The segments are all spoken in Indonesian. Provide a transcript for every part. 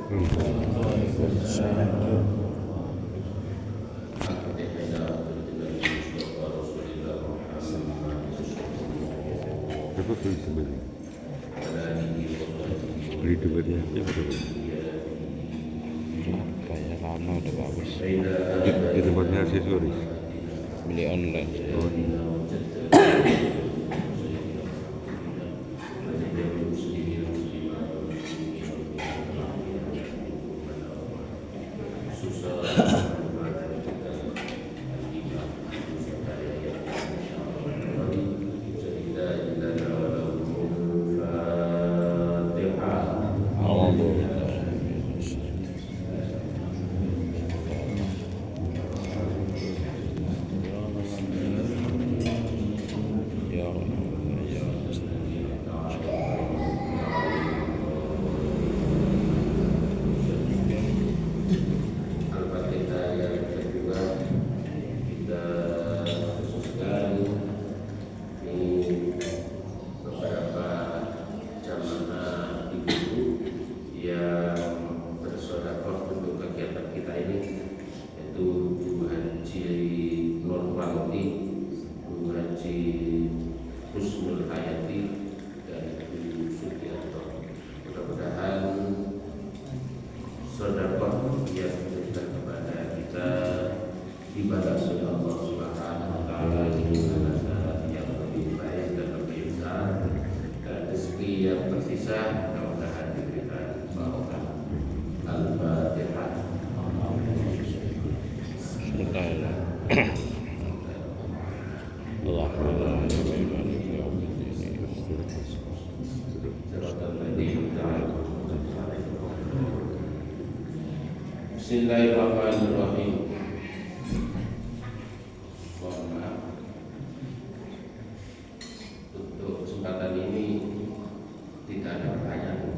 Apa beli dua dia kayak lama udah bagus di tempatnya aksesoris beli online. oh. Bismillahirrahmanirrahim. Mohon maaf untuk kesempatan ini tidak ada pertanyaan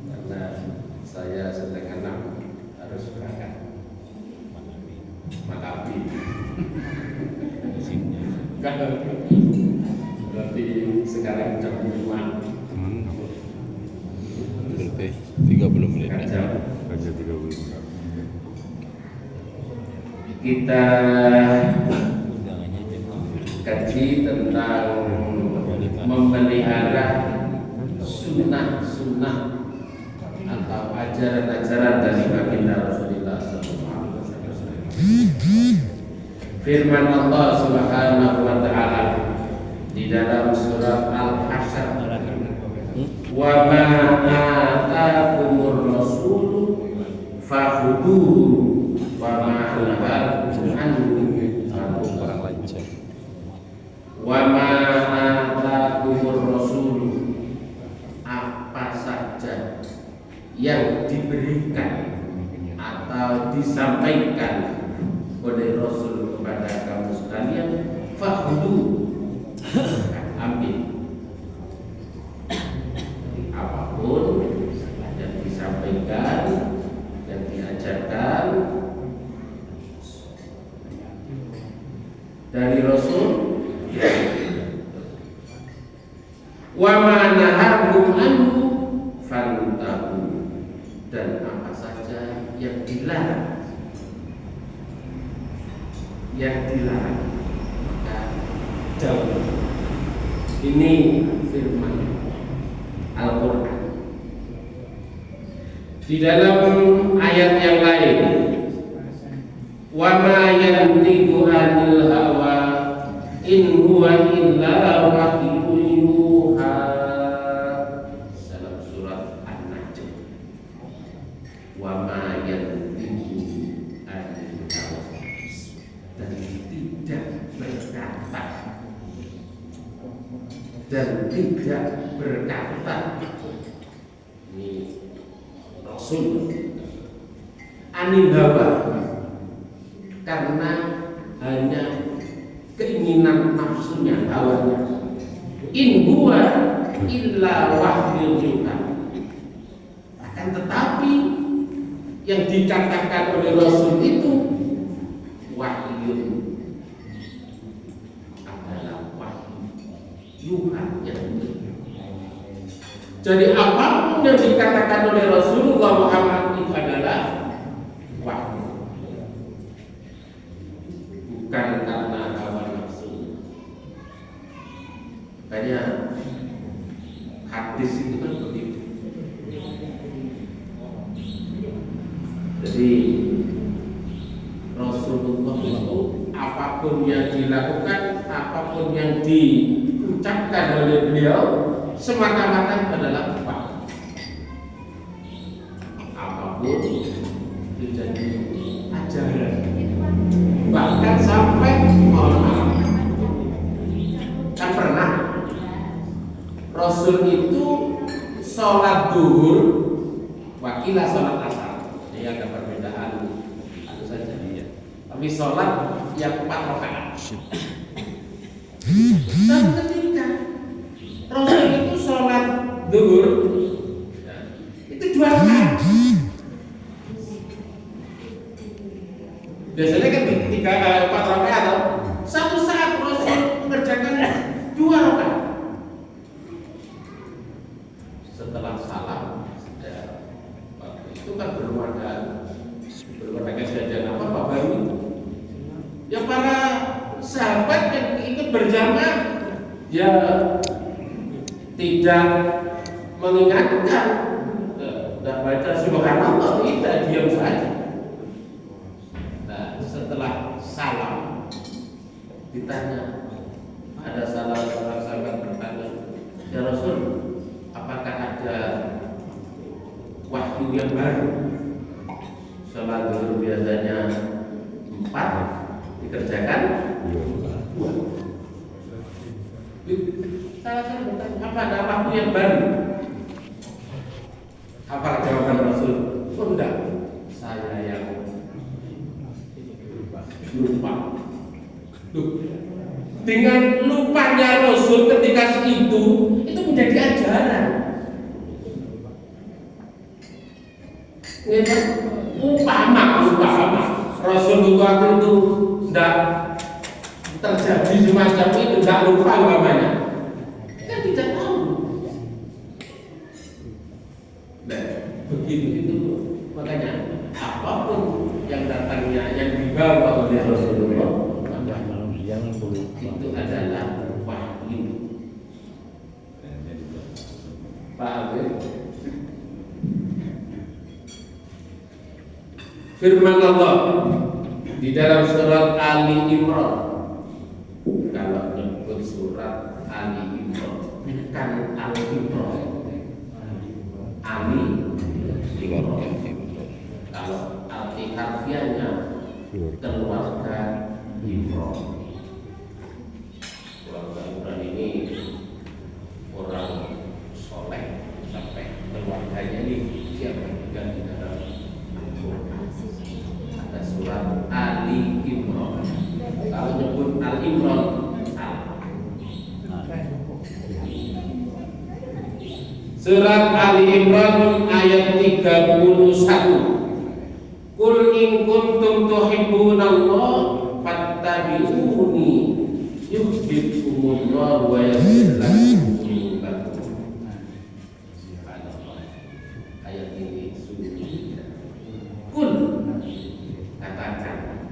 karena saya setengah 6 harus berangkat Makabi. Berarti sekarang jam 5. Berarti 30 menit. Hanya 30. Kita kaji tentang memelihara sunnah-sunnah atau ajaran-ajaran dari baginda Rasulullah SAW. Firman Allah Subhanahu wa taala di dalam surat Al-Hasyr, wa ma atakumur rasul fakhudhuhu wa ma nahakum anhu Lancar. wa ma atakumur rasul, apa saja yang diberikan atau disampaikan oleh Rasul kepada kamu sekalian, fakhudhuhu, ambil apapun yang disampaikan, yang diajarkan dari Rasul, wa ma nahakum anhu fantahu, dan apa saja yang dilarang, maka jauh. Ini firman Al-Quran. Di dalam ayat yang lain, wa ma yantiqu 'anil hawa in huwa illa wahyun yuha, dalam surat An-Najm. Wa ma yantiqu 'anil hawa, dan tidak berkata ini Rasul anil hawa, karena hanya keinginan nafsunya, hawanya. In huwa illa wahyun yuha, akan tetapi yang dikatakan oleh Rasul itu wahyun, adalah wahyu yuha, yang Jadi apapun yang dikatakan oleh Rasulullah Muhammad itu adalah wahyu, bukan karena hawa nafsu. Makanya hadis itu kan begitu. Jadi Rasulullah itu apapun yang dilakukan, apapun yang diucapkan oleh beliau semata-mata adalah wahyu. Apapun itu jadi ajaran. Bahkan sampai mohon maaf, kan pernah Rasul itu sholat duhur, wakilah sholat asar. Ini ada perbedaan itu saja ya. Tapi sholat yang 4 rakaat. Dan ketika Rasul itu sholat duhur, itu 2 rakaat. Biasanya kan 4 rakaat atau satu saat Rasul mengerjakan 2 rakaat. Setelah salam, waktu itu kan belum ada kejadian apa baru itu. Ya para sahabat yang ikut berjamaah ya tidak mengingatkan, tidak baca subhanallah, tidak, diam saja. Nah, setelah salam ditanya, ada salah seorang sahabat bertanya, ya Rasul, apakah ada wahyu yang baru? Sholat duhur biasanya 4 dikerjakan 2. Salah satu bertanya, apa ada wahyu yang baru? Apa jawaban Rasul? Oh enggak, saya yang lupa. Dengan lupanya Rasul ketika itu menjadi ajaran. Umpama Rasulullah itu tidak terjadi semacam itu, tidak lupa umpamanya, kan tidak tahu. Nah, begitu itu makanya apapun yang datangnya, yang dibawa oleh Rasulullah, itu adalah wahyu. Paham ya? Firman Allah di dalam surat Ali Imran, kalau menyebut surat Ali Imran, bukan Ali Imran, Ali Imran. Kalau arti harfiahnya keluarga Imran. Keluarga Imran ini orang soleh sampai keluarganya ini siapa juga di dalam ada surat Ali Imran. Kalau nyebut Al Imran salah. Surat Ali Imran ayat 31. Qul in kuntum tuhibbunallah fattabi'uni yuhibbukumullah wa yaghfir lakum dzunubakum. Ayat ini suci. Qul, katakan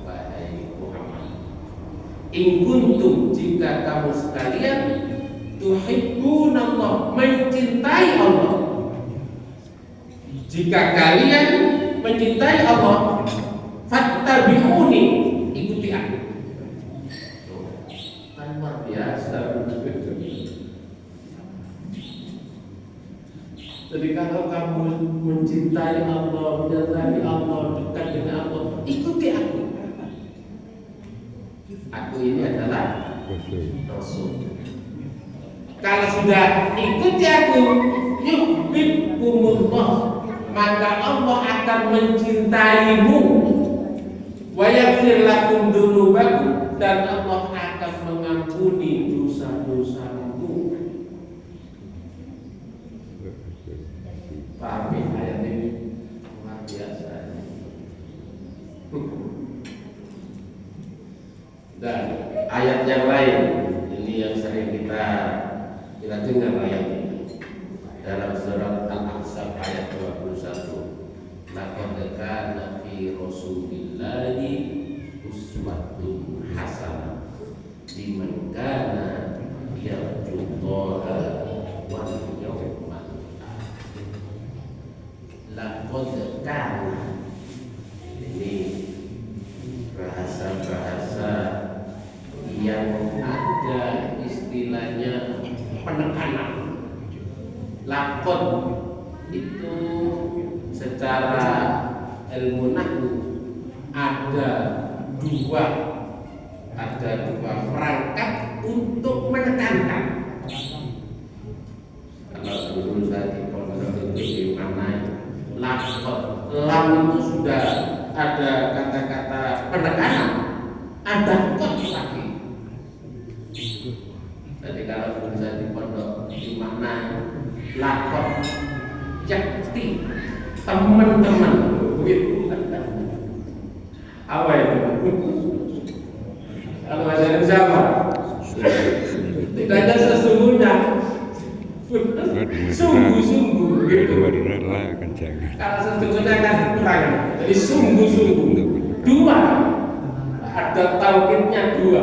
wahai Muhammad, in kuntum, jika kamu sekalian tuhibbunallah, mencintai Allah, jika kalian mencintai Allah, fattabi'uni, ikuti aku. Kan luar biasa. Jadi kalau kamu mencintai Allah, menyayangi Allah, dekat dengan Allah, ikuti aku. Aku ini adalah Rasul. Kalau sudah ikuti aku, yuhibbukumullah, maka Allah akan mencintaimu, wa yaghfir lakum dzunubakum, dan Allah akan mengampuni dosa-dosamu. Paham ayat ini? Luar biasa. Dan ayat yang lain ini yang sering kita dengar dengan ayat ini dalam surat Al-Ahzab ayat 21. Laqad kana fi Rasulillahi uswatun hasanah liman kana yarjullaha wal yawmal akhir. Laqad kana, ini bahasa-bahasa yang ada istilahnya penekanan. Lakon itu secara ilmu nahwu ada dua perangkat untuk menekankan. Kalau dulu saya di pondok itu mana lakon, lam itu sudah ada kata-kata penekanan, ada kot lagi. Jadi kalau dulu saya di pondok di mana lakon jakti teman-teman begitu. Apa itu? Kalau bahasa Indonesia apa? Tidak ada sesungguhnya. Sungguh-sungguh gitu. Rela kan jangan. Kalau sesungguhnya kan kurang. Jadi sungguh-sungguh. Dua. Ada taukidnya dua.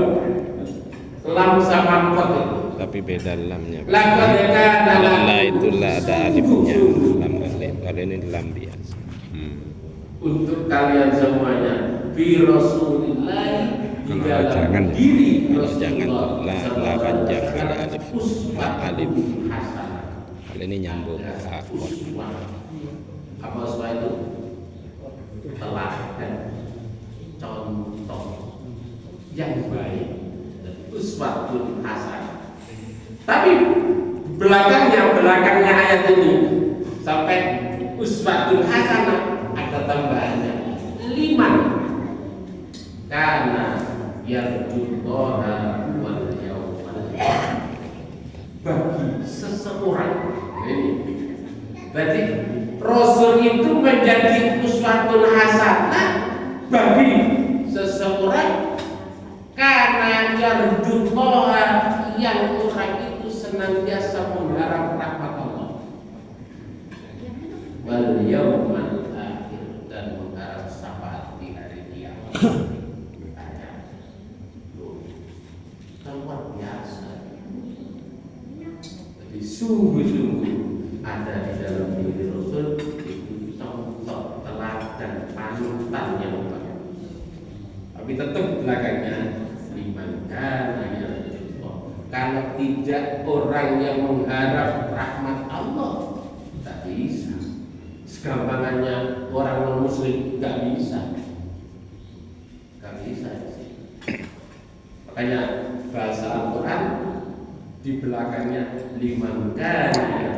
Lam sama kot itu. Tapi beda lamnya. Lakon ya kan. La itu la ada alifnya, lam alif. Kalau ini lam biasa. Untuk kalian semuanya bi Rasulillah di dalam jangan. diri Kalau jangan la panjang ada alif, la alif. hasanah. Kalau ini nyambung akot. Apa uswah itu? Teladan, contoh yang baik, uswatun hasanah. Tapi belakangnya ayat ini sampai uswatun hasanah ada tambahannya liman karena yarjullaha wal yawmal akhir, bagi seseorang. Ini berarti Rasul itu menjadi uswatun hasanah bagi seseorang karena yarjullaha, yang orang itu senantiasa mengharap rahmat Allah, wal yawmal akhir, dan mengharap syafaat di hari kiamat. Luar biasa. Jadi sungguh-sungguh ada di dalam diri Rasul itu contoh teladan panutan yang bagus. Tapi tetap belakangnya liman kana yarjullah. Kalau tidak orang yang mengharap rahmat Allah, tak bisa. Segampangannya orang non muslim nggak bisa sih. Makanya bahasa Al-Quran di belakangnya liman kana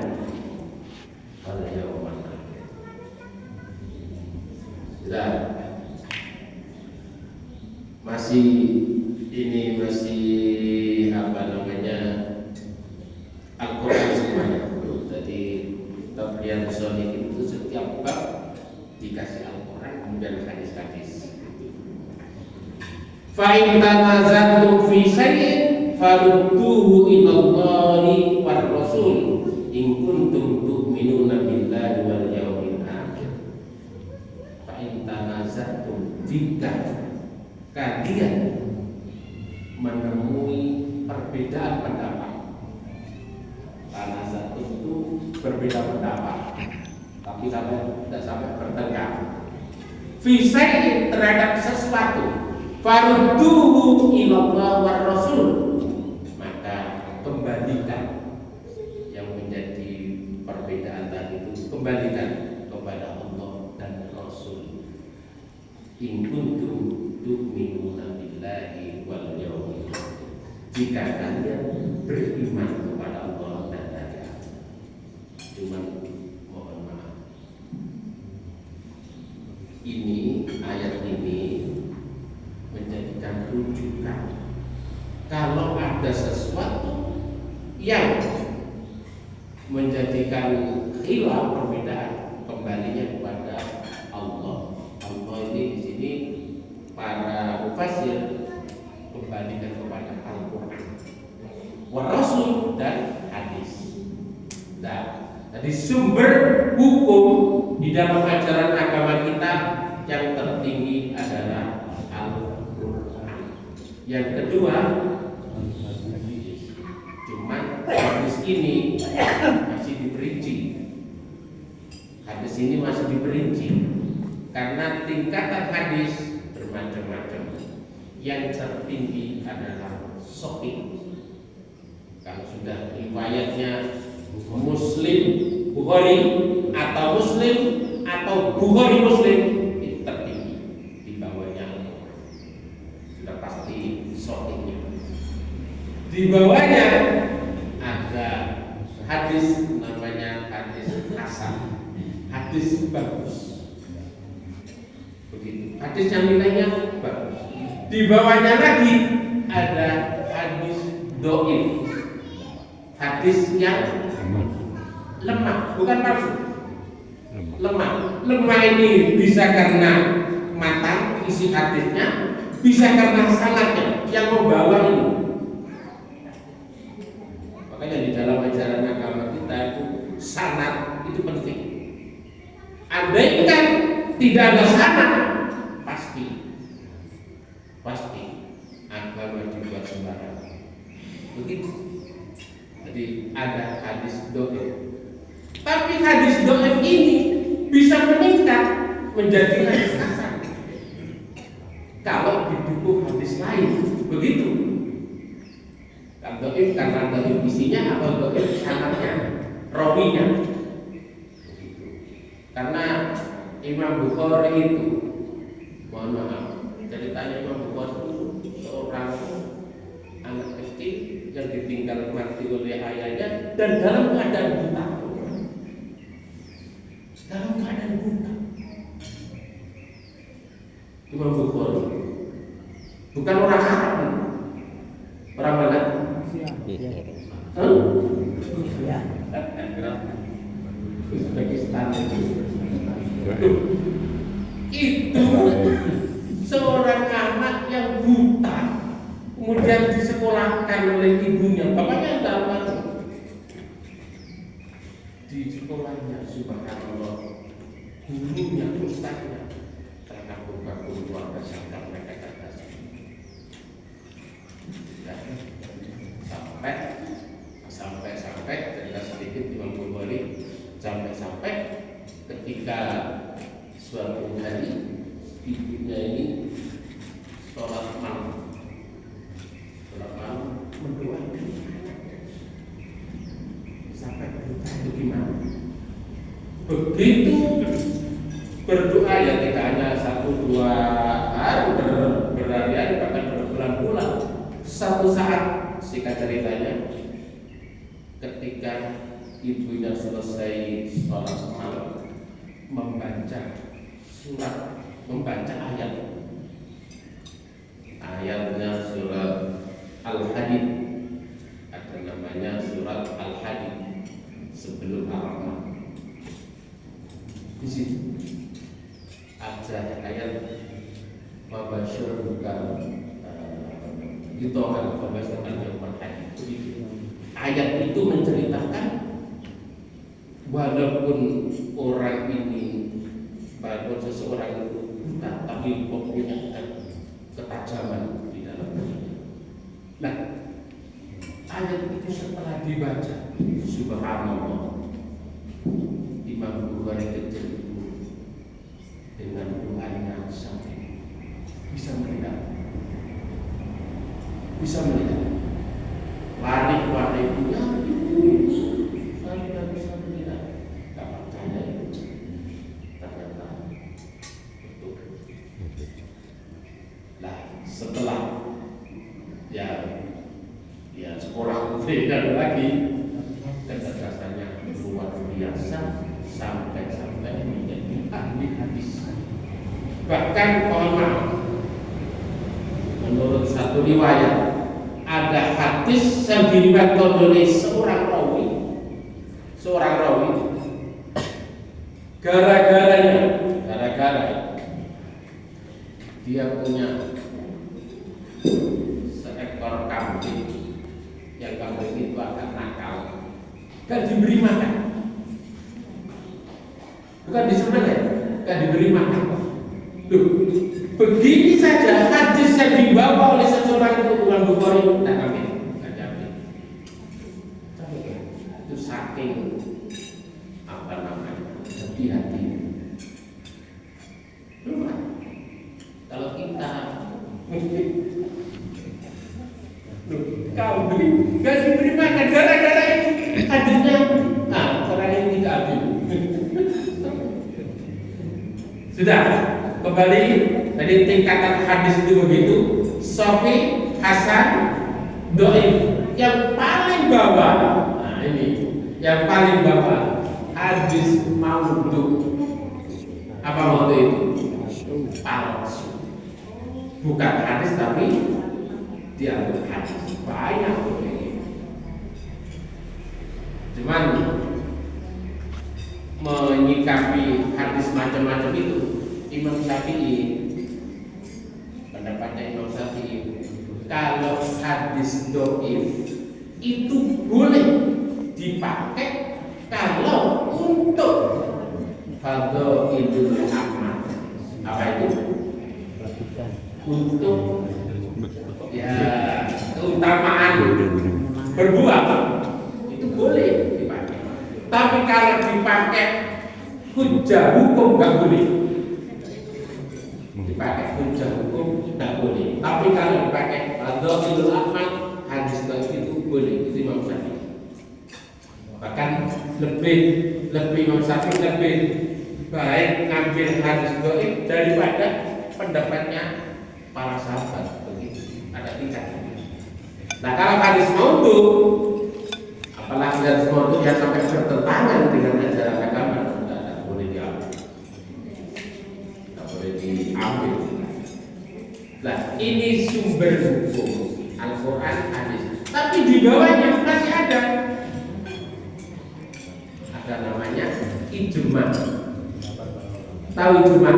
wal yawmal akhir. Sudah masih apa namanya Al-Quran semuanya. Jadi Riyadhus Shalihin itu setiap bab dikasih Al-Quran kemudian hadis-hadis. Fa in tanaza'tum fi syai'in farudduhu ila Allahi war Rasul in kuntum tu'minuna billahi wal yawmil akhir. Fa in tanaza'tum, jika kalian menemui perbedaan pendapat. Tanaza'tum itu berbeda pendapat, tapi tidak sampai bertengkar. Fi syai'in, terhadap sesuatu, farudduhu ilallah war Rasul, maka kembalikan yang menjadi perbedaan tadi itu, kembalikan kepada Allah dan Rasul. In kuntum tu'minuna billahi wal yawmil akhir, jika kalian beriman kepada Allah dan hari akhir. Cuman mohon maaf, ini ayat ini menjadikan rujukan kalau ada sesuatu yang menjadikan khilaf, perbedaan, kembalinya kepada Allah. Allah ini di sini para mufassir kembalikan kepada Al-Quran, wa Rasul, dan hadis. Jadi sumber hukum di dalam ajaran agama kita yang tertinggi adalah Al-Quran. Yang kedua, cuman hadis ini masih diperinci. Hadis ini masih diperinci karena tingkatan hadis bermacam-macam. Yang tertinggi adalah sahih. Kalau sudah riwayatnya Muslim Bukhari atau Muslim atau Bukhari Muslim, itu tertinggi. Di bawahnya sudah pasti sahihnya. Di bawahnya ada hadis namanya hadis hasan, hadis bagus. Begitu. Hadis yang nilainya bagus. Di bawahnya lagi ada hadis dhaif. Hadis yang lemah, bukan palsu. Lemah. Lemah ini bisa karena matang isi hadisnya, bisa karena sanadnya yang membawa ini. Makanya di dalam ajaran agama kita itu sanad itu penting. Andaikan tidak ada sanad, pasti agama dibuat sembarangan. Begitu. Jadi ada hadis dhaif. Tapi hadis dhaif ini bisa meningkat menjadi hadis hasan kalau didukung hadis lain. Begitu. Dhaif karena dhaif isinya atau dhaif sanadnya, rawinya. Begitu. Karena Imam Bukhari itu, mohon maaf, ceritanya Imam Bukhari itu seorang anak kecil yang ditinggal mati oleh ayahnya dan dalam keadaan buta. Imam Bukhari bukan orang Arab, orang mana? Uzbekistan. Itu seorang anak yang buta, kemudian disekolahkan oleh ibunya. Bapaknya tidak tahu. Di sekolahnya subhanallah, gurunya, ustaznya terkagum-kagum luar biasa mereka kata sampai cerita sedikit Imam Bukhari sampai ketika suatu hari ibunya ini sholat malam mendoakan sampai berdoa itu gimana? Begitu berdoa ya tidak hanya 1-2 hari, berhari-hari bahkan berbulan-bulan. Satu saat singkat ceritanya, ketika ibunya selesai sholat malam membaca ayatnya surat Al-Hadid, ada namanya surat Al-Hadid sebelum Ar-Rahman. Di situ ada ayat Wabashir bukan Gitokan Wabashir Al-Hadid. Ayat itu menceritakan walaupun orang ini, walaupun seseorang itu buta, tapi mempunyai ketajaman di dalam dirinya. Nah, ayat itu setelah dibaca, subhanallah, Imam Bukhari kecil itu dengan doanya sampai bisa melihat, lari kepada ibunya, saya tidak bisa melihat. Tak percaya itu, ternyata betul. Nah, setelah ya sekolah beda lagi, kecerdasannya luar biasa sampai menjadi ahli hadis. Bahkan mohon maaf, menurut satu riwayat ada hadis yang diriwayatkan oleh seorang rawi gara-gara dia punya seekor kambing yang kambing itu agak nakal, kan diberi makan bukan disembelih, bukan diberi makan. Loh, begini saja hadis yang dibawa oleh seseorang itu Imam Bukhari tidak kami, tidak jamin. Itu saking apa namanya hati-hati. Kalau kita kau beri, gak diberi makan gara-gara itu hadisnya, orang yang tidak adil. Sudah kembali tadi tingkatan hadis itu begitu, sahih, hasan, dhaif. Yang paling bawah, nah ini yang paling bawah hadis maudhu. Apa maudhu itu? Palsu. Bukan hadis tapi dianggap hadis. Banyak ini. Cuman menyikapi hadis macam-macam itu Imam Syafi'i, pendapatnya Imam Syafi'i, kalau hadis dhaif itu boleh dipakai kalau untuk fadhailul amal. Apa itu? Untuk ya keutamaan berbuat itu boleh dipakai. Tapi kalau dipakai hujah hukum nggak boleh. Dipakai hujah hukum nggak boleh. Tapi kalau dipakai fadhailul amal, hadis itu boleh. Itu Imam Syafi'i. Bahkan lebih Imam Syafi'i lebih baik ngambil hadis dhaif daripada pendapatnya para sahabat. Begitu. Ada tingkat. Nah kalau hadis maudhu, apalagi hadis maudhu yang sampai bertentangan dengan ajaran agama, tidak boleh diambil. Tidak boleh diambil. Nah ini sumber hukum Al-Quran, hadis. Tapi di bawahnya masih ada namanya ijma. Tahu ijma?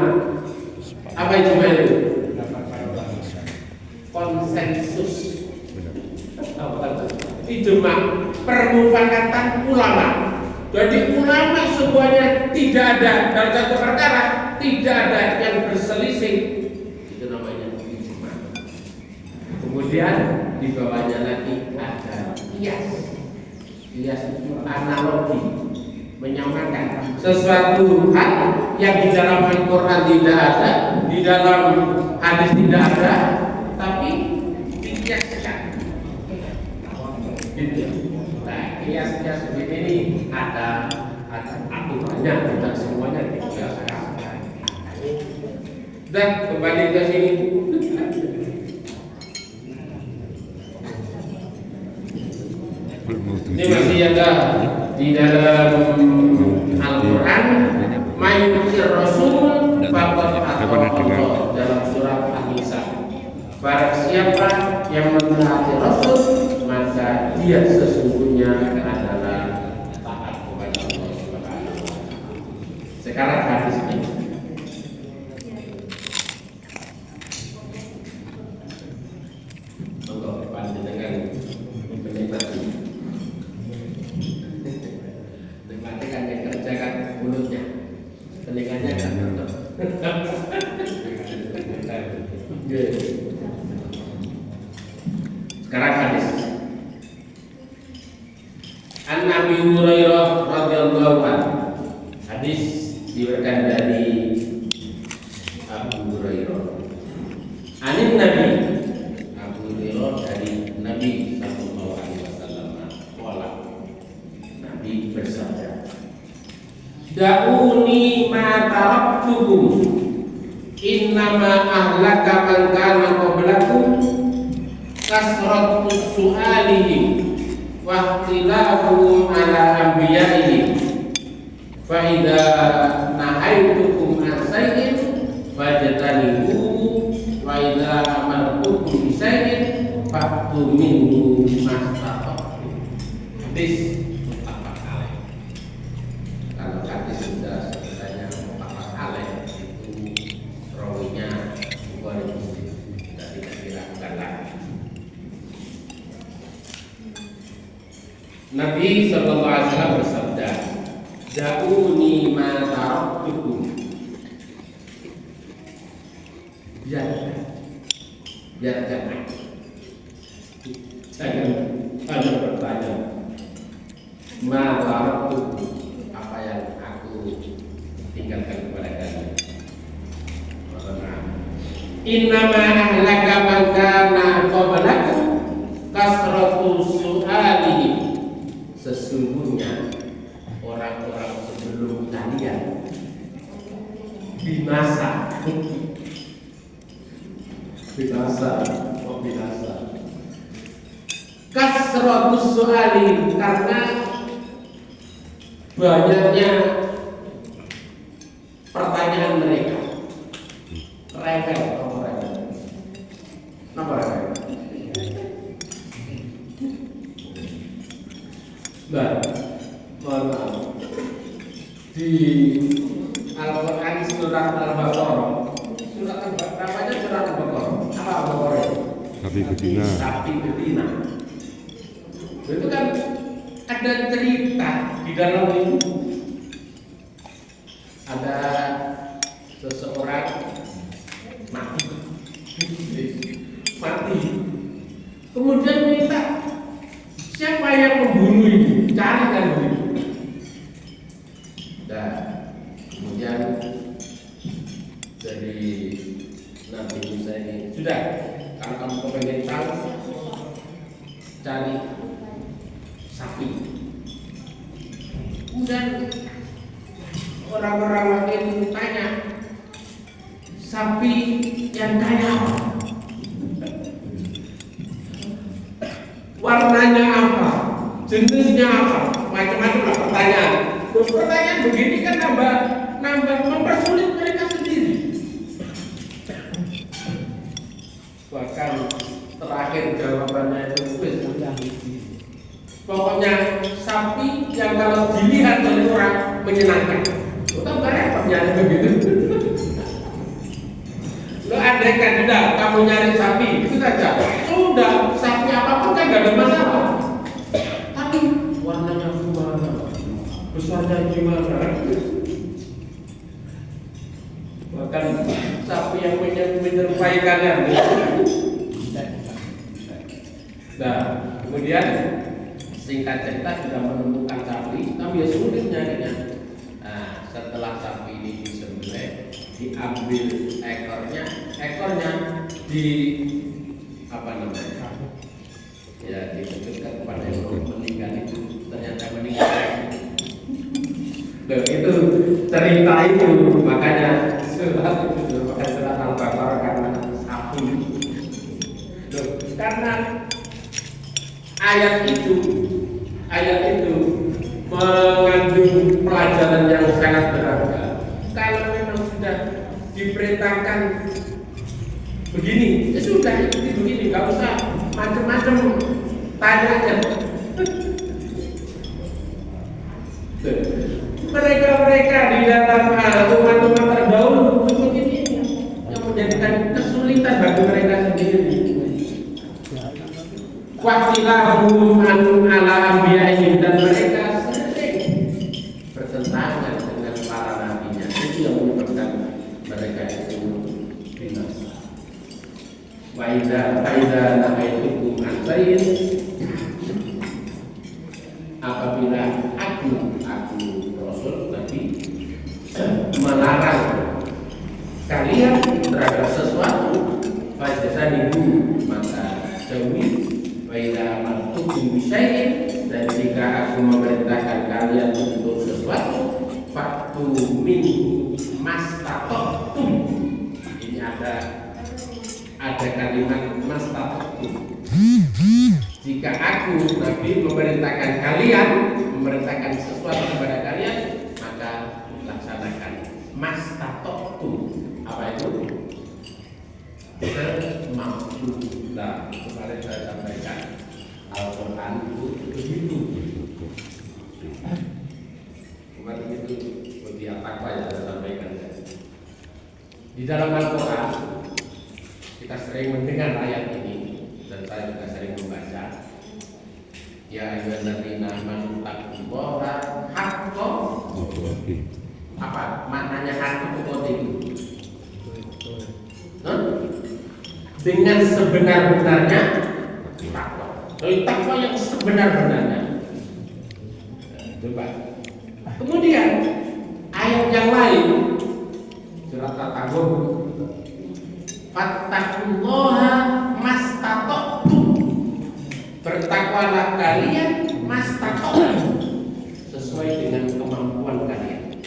Apa ijma itu? Konsensus. Ijma permufakatan ulama. Jadi ulama semuanya tidak ada dalam satu perkara, tidak ada yang berselisih. Itu namanya ijma. Kemudian di bawahnya lagi ada qiyas. Qiyas itu analogi, menyamakan sesuatu hal yang di dalam Al-Quran tidak ada, di dalam hadis tidak ada, tapi dikiaskan. Gitu. Nah, kias-kias seperti ini ada aturannya, tidak semuanya dikiaskan. Dan kembali ke sini. Ini masih ada di dalam Al-Quran, mayutir Rasul faqad ata'allah, dalam surat An-Nisa. Barang siapa yang mentaati Rasul, maka dia sesungguhnya adalah taat kepada Allah Subhanahu wa Ta'ala. Sekarang hadis ini. Untuk panjenengan menikmati. Nikmati kan yang kerjakan mulutnya, telinganya kan tetap. Sekarang hadis. An Nabi Hurairah radhiyallahu anhu. Hadis diriwayatkan dari Abu Hurairah. Anin Nabi, Abu Hurairah dari Nabi sallallahu alaihi wasallam. Nabi bersabda, "Da'uni ma taraktukum, innama ahlaka man kana qablakum kasratu su'alihim wa ikhtilafuhum ala anbiya'ihim, fa idza nahaitukum an shay'in fajtanibuhu wa idza amartukum bi shay'in fa'tu minhu mastata'tum." Hadis muttafaq alaih. Kalau hadis sudah sebenarnya muttafaq alaih, itu rawinya Bukhari Muslim, tidak diragukan lagi. Nabi sallallahu alaihi wasallam bersabda, Da'uni ma taraktukum. Biarkan. Jangan hanya bertanya. Ma taraktukum, apa yang aku tinggalkan kepada kalian. Innama ahlaka man kana qablakum kasratu su'alihi. Sesungguhnya orang-orang sebelum kalian binasa. Kasratus su'ali, karena banyaknya pertanyaan mereka. Kenapa rewel? Nah, mohon maaf. Di Al-Quran surat Al-Baqarah, surat Al-Baqarah, apa Al-Baqarah? Sapi betina. Itu kan ada cerita di dalam itu. Ada seseorang mati. Kemudian minta, siapa yang membunuh ini? Carikan begitu. Dan kemudian dari Nabi Musa ini, sudah, kalau kamu pengen tahu, cari sapi. Kemudian orang-orang lain tanya, sapi yang kaya apa? Warnanya apa? Jenisnya apa? Macam-macam lah pertanyaan. Pertanyaan begini kan nambah mempersulit mereka sendiri. Bahkan terakhir jawabannya itu pokoknya sapi yang kalau dilihat oleh orang menyenangkan. Utama repotnya begitu. Lo andaikan tidak kamu nyari sapi itu saja, sudah sapi apapun kan gak ada masalah. Tapi warnanya gimana, besarnya gimana? Bahkan sapi yang menyerupai kalian. Nah, kemudian singkat cerita sudah menemukan sapi, tapi ya sulit nyarinya. Nah, setelah sapi ini disembelih, diambil ekornya di apa namanya? Ya, diberikan kepada yang meninggal itu, ternyata meninggal. Loh, itu cerita itu, makanya surat Al-Baqarah karena sapi. Loh, karena ayat itu mengandung pelajaran yang sangat berharga. Kalau memang sudah diperintahkan begini, ya sudah ikuti begini, nggak usah macam-macam tanya. Mereka di dalam umat-umat terdahulu begini yang menjadikan kesulitan bagi mereka sendiri. Waqtilahum ala anbiya'ihim, dan mereka sering bertentangan dengan para nabinya. Itu yang menyebabkan mereka itu binasa. Wa idza nahaytukum an syai'in, apabila aku Rasul Nabi melarang kalian terhadap sesuatu, fajtanibu, maka jauhi. Wa idza amartukum bisyai'in, dan jika aku memerintahkan kalian untuk sesuatu, fa'tu minhu mastata'tum. Ini ada kalimat mastata'tum. Jika aku Nabi memerintahkan sesuatu kepada kalian, maka laksanakan mastata'tum. Apa itu? Semampu. Nah, kemarin saya sampaikan Al-Quran itu begitu. Kemarin itu bagi apa yang saya sampaikan. Di dalam Al-Quran kita sering mendengar ayat ini, dan saya juga sering membaca. Ya ayyuhalladzina amanu taqullaha haqqa Apa maknanya hati tukoti itu? Dengan sebenar-benarnya takwa. Jadi takwa yang sebenar-benarnya. Coba. Kemudian ayat yang lain surat At-Taghabun, fattaqullaha mastata'tum, bertakwalah kalian mastata'tum, sesuai dengan kemampuan kalian.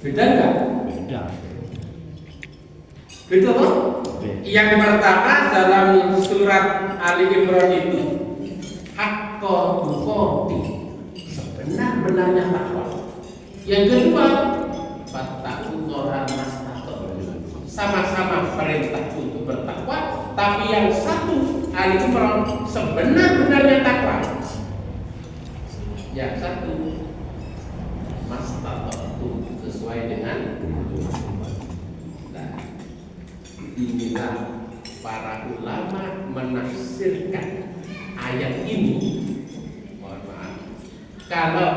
Beda enggak? Beda. Beda toh? Yang pertama dalam surat Ali Imran itu haqqa tuqati, sebenar-benarnya takwa. Yang kedua fattaqullaha mastata'tum, sama-sama perintah untuk bertakwa, tapi yang satu Ali Imran sebenar-benarnya takwa, yang satu mastata'tum, sesuai dengan. Nah, inilah para ulama menafsirkan ayat ini. Mohon maaf, kalau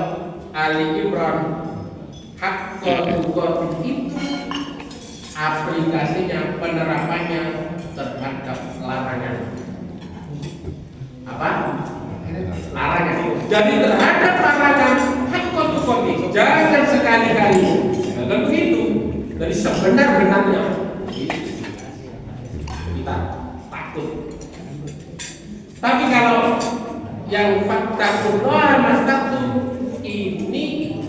Ali Imran haqqa tuqati itu aplikasinya, penerapannya terhadap larangan. Apa? Larangan. Jadi terhadap larangan haqqa tuqati, jangan sekali-kali. Kalau begitu, dari sebenar-benarnya kita takut. Tapi kalau yang fattaqullaha mastata'tum ini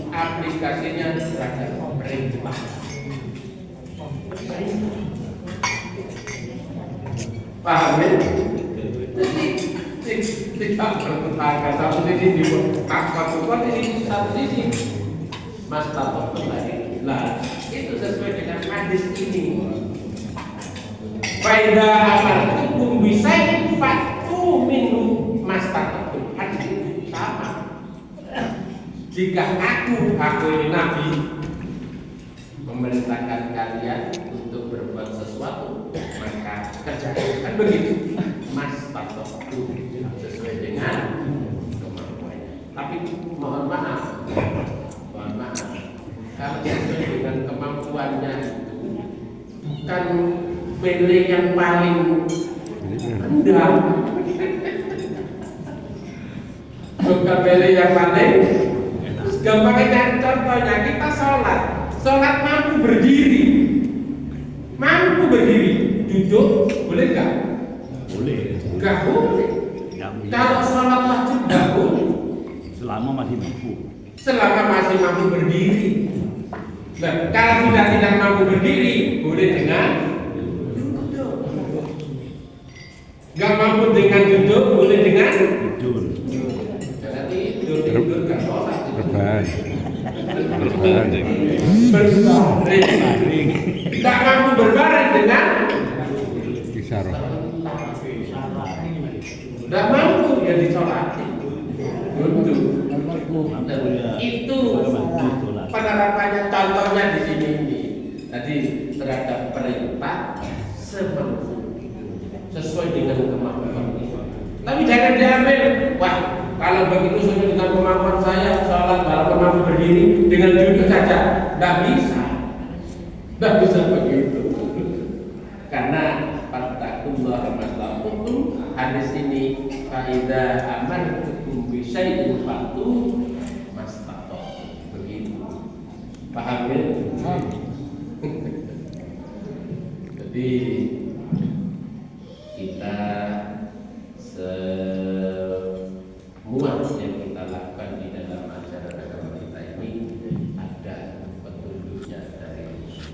aplikasinya terhadap perintah. Paham ya? Jadi tidak bertentangan. Satu sisi di takwa di satu sisi mastata'tum lagi. Nah, itu sesuai dengan hadis ini. Faida amartukum bisain fatu minhu mastata'tum. Hadis itu sama. Jika aku ini Nabi memerintahkan kalian untuk berbuat sesuatu, maka kerjakan. Kan begitu. Mastata'tum, sesuai dengan kemampuannya. Tapi mohon maaf, kalau sesuai dengan kemampuannya itu kan pilih yang paling rendah, bukan pilih yang paling. Gampangnya contohnya kita sholat mampu berdiri, duduk boleh nggak? Boleh. Nggak boleh. Kalau sholat wajib nggak boleh. Selama masih mampu. Selama masih mampu berdiri. Nah, kalau sudah tidak mampu berdiri, boleh dengan duduk. Nggak mampu dengan duduk, boleh dengan Tidur. jangan tidur nggak sholat. Baring. Nggak mampu berbaring dengan Kisarah. nggak mampu ya disolati. Duduk. Itu penerapannya, contohnya di sini ini. Tadi terhadap perintah semampu, sesuai dengan kemampuan kita. Tapi jangan diambil, wah kalau begitu sesuai dengan kemampuan saya sholat walaupun mampu berdiri dengan duduk saja, nggak bisa begitu. Karena fattaqullaha mastata'tum, hadis ini faida amartukum bisyai'in fatu mastata'tum, begitu. Paham ya? Jadi kita semua yang kita lakukan di dalam ajaran agama kita ini ada petunjuknya dari Rasul.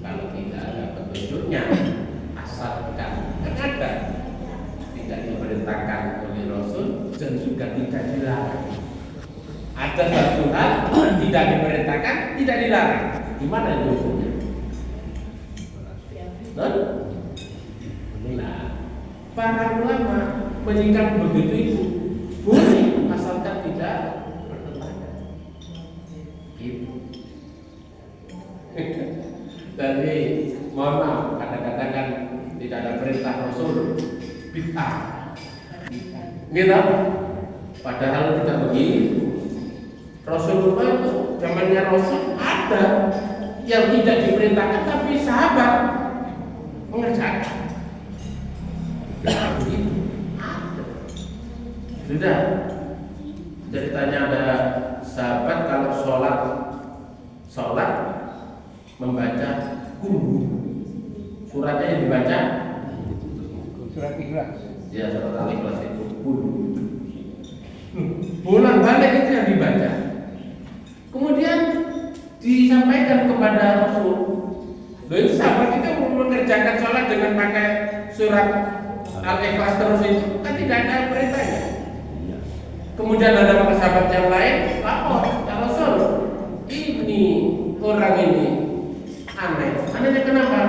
Kalau tidak ada petunjuknya, asalkan ada, tidak diperintahkan oleh Rasul dan juga tidak dilarang. Ada satu hal tidak diperintahkan, tidak dilarang. Gimana itu hukumnya? Nah, para ulama menyikapi begitu itu boleh asalkan tidak bertentangan. Gitu. Jadi mohon maaf, kadang-kadang kan tidak ada perintah Rasul bid'ah. Gitu. Padahal tidak begitu. Rasulullah itu zamannya Rasul ada yang tidak diperintahkan tapi sahabat mengerjakan. Ada. Sudah. Ceritanya ada sahabat kalau sholat membaca kulhu. Suratnya yang dibaca Surat Ikhlas. ya surat Al-Ikhlas itu kulhu. Bolak-balik itu yang dibaca. Kemudian disampaikan kepada Rasul. Lalu sahabat itu mengerjakan sholat dengan pakai surat Al-Ikhlas terus itu kan tidak ada perintahnya. Kemudian ada sahabat yang lain, lapor, ya Rasul, ini orang ini aneh. Anehnya kenapa?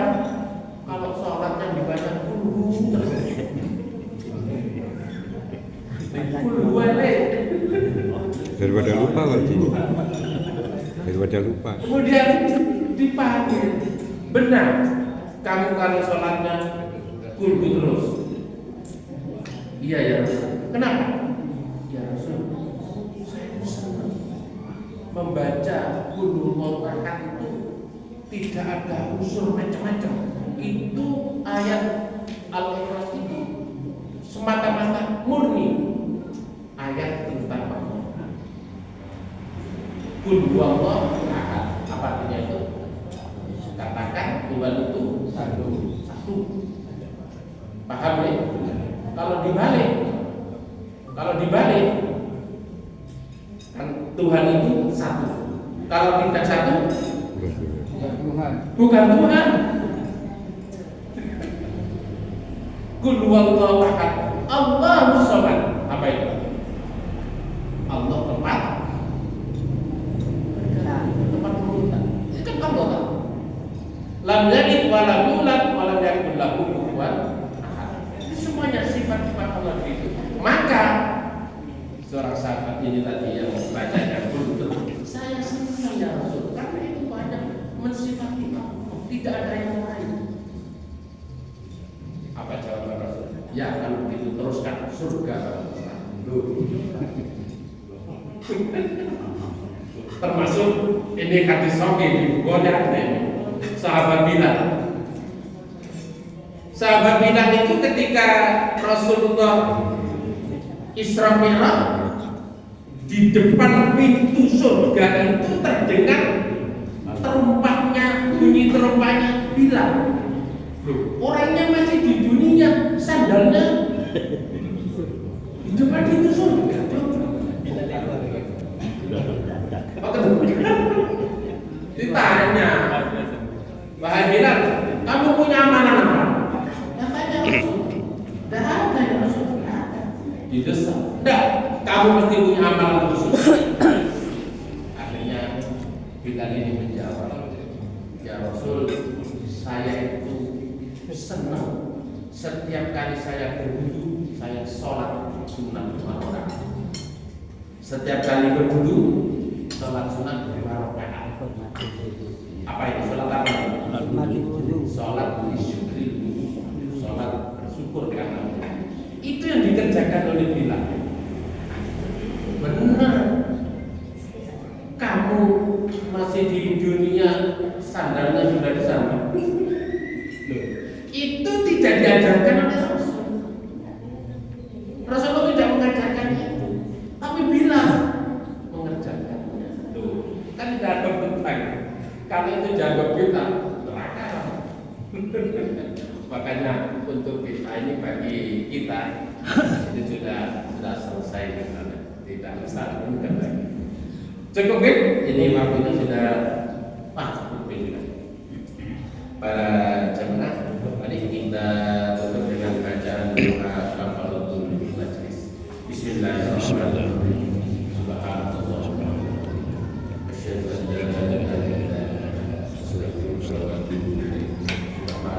Kalau sholat yang dibaca kulhu terus. Kulhu balik. Daripada lupa wajib. Daripada lupa. Kemudian dipanggil, benar, kamu kalau sholatnya kulhu terus. Iya ya Rasul. Kenapa? Ya Rasul, saya senang membaca kulhu ahad itu tidak ada unsur macam-macam. Itu ayat Al-Ikhlas itu semata-mata murni ayat tentang Allah. Kulhu ahad, apa artinya itu? Katakan Tuhan itu satu. Paham ya? Kalau dibalik kan Tuhan itu satu. Kalau tidak satu, bukan Tuhan. Qul huwallahu ahad, Allahus samad. Apa itu? Allah tempat berurutan. Itu kan Allah kan? Lam yalid wa lam yulad wa lam yakul lahu kufuwan ahad. Itu semuanya sifat-sifat Allah itu. Maka seorang sahabat ini tadi yang bacanya betul, saya senang ya Rasul, karena itu banyak mensifati Allah, tidak ada yang lain. Apa jawaban Rasul? Ya kalau begitu teruskan surga. Termasuk ini hadis sahih di Bukhari, sahabat Bilal. Sahabat Bilal itu ketika Rasulullah Isra Mi'raj di depan pintu surga itu terdengar terumpatnya, bunyi terumpatnya Bilal. Orangnya masih di dunia, sandalnya di depan pintu surga. Ditanya, wahai Bilal, kamu punya amalan apa? Katanya Rasul, tidak ada ya Rasul. Didesak, tidak, kamu mesti punya amalan khusus. Akhirnya Bilal ini menjawab, ya Rasul, saya itu senang setiap kali saya berwudu, saya sholat sunat 5 rakaat. Setiap kali berwudu, sholat sunat 5 rakaat. Apa itu sholat apa? Sholat disyukri, sholat bersyukur karena Allah. Itu yang dikerjakan oleh Bilal. Benar, kamu masih di dunia, sandalnya sudah di sana. Itu tidak diajarkan oleh Rasul. Rasulullah tidak mengajarkan itu, tapi Bilal mengerjakannya. Kan tidak ada tentang. Kalau itu jaga kita, neraka. Makanya untuk kita ini, bagi kita itu sudah selesai, tidak usah mungkin lagi. Cukup ini waktunya sudah cukup sudah. Para jemaah, mari kita tutup dengan bacaan doa kafaratul majlis. Bismillahirrahmanirrahim. Subhanallah. Asyhadu an la ilaha illallah. Astaghfirullah wa atubu ilaih.